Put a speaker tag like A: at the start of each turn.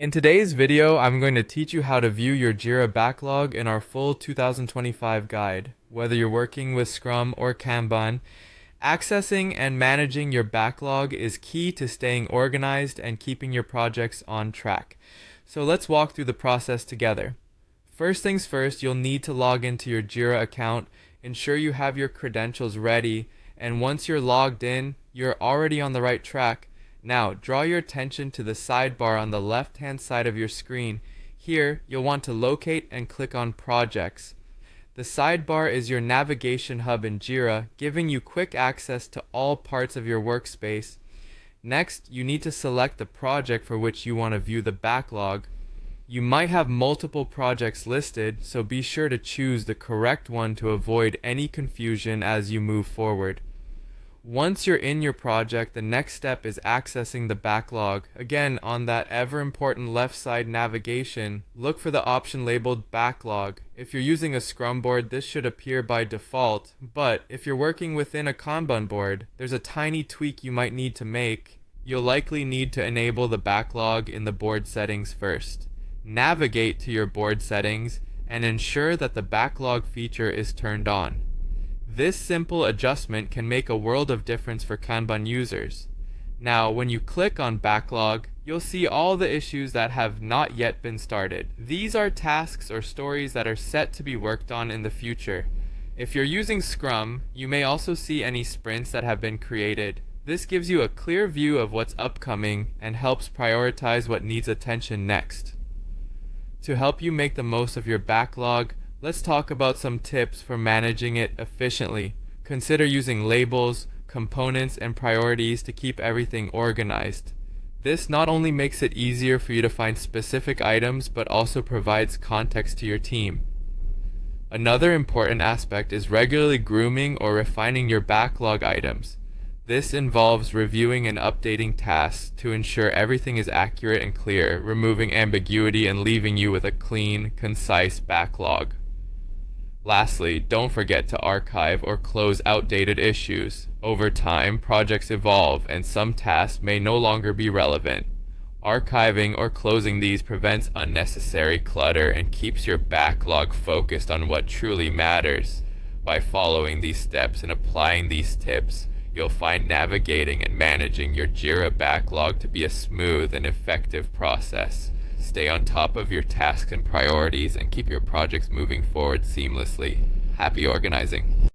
A: In today's video, I'm going to teach you how to view your Jira backlog in our full 2025 guide. Whether you're working with Scrum or Kanban, accessing and managing your backlog is key to staying organized and keeping your projects on track. So let's walk through the process together. First things first, you'll need to log into your Jira account, ensure you have your credentials ready, and once you're logged in, you're already on the right track. Now, draw your attention to the sidebar on the left-hand side of your screen. Here, you'll want to locate and click on Projects. The sidebar is your navigation hub in Jira, giving you quick access to all parts of your workspace. Next, you need to select the project for which you want to view the backlog. You might have multiple projects listed, so be sure to choose the correct one to avoid any confusion as you move forward. Once you're in your project, the next step is accessing the backlog. Again, on that ever-important left side navigation, look for the option labeled Backlog. If you're using a Scrum board, this should appear by default, but if you're working within a Kanban board, there's a tiny tweak you might need to make. You'll likely need to enable the backlog in the board settings first. Navigate to your board settings and ensure that the backlog feature is turned on. This simple adjustment can make a world of difference for Kanban users. Now, when you click on Backlog, you'll see all the issues that have not yet been started. These are tasks or stories that are set to be worked on in the future. If you're using Scrum, you may also see any sprints that have been created. This gives you a clear view of what's upcoming and helps prioritize what needs attention next. To help you make the most of your backlog, let's talk about some tips for managing it efficiently. Consider using labels, components, and priorities to keep everything organized. This not only makes it easier for you to find specific items, but also provides context to your team. Another important aspect is regularly grooming or refining your backlog items. This involves reviewing and updating tasks to ensure everything is accurate and clear, removing ambiguity and leaving you with a clean, concise backlog. Lastly, don't forget to archive or close outdated issues. Over time, projects evolve and some tasks may no longer be relevant. Archiving or closing these prevents unnecessary clutter and keeps your backlog focused on what truly matters. By following these steps and applying these tips, you'll find navigating and managing your Jira backlog to be a smooth and effective process. Stay on top of your tasks and priorities and keep your projects moving forward seamlessly. Happy organizing!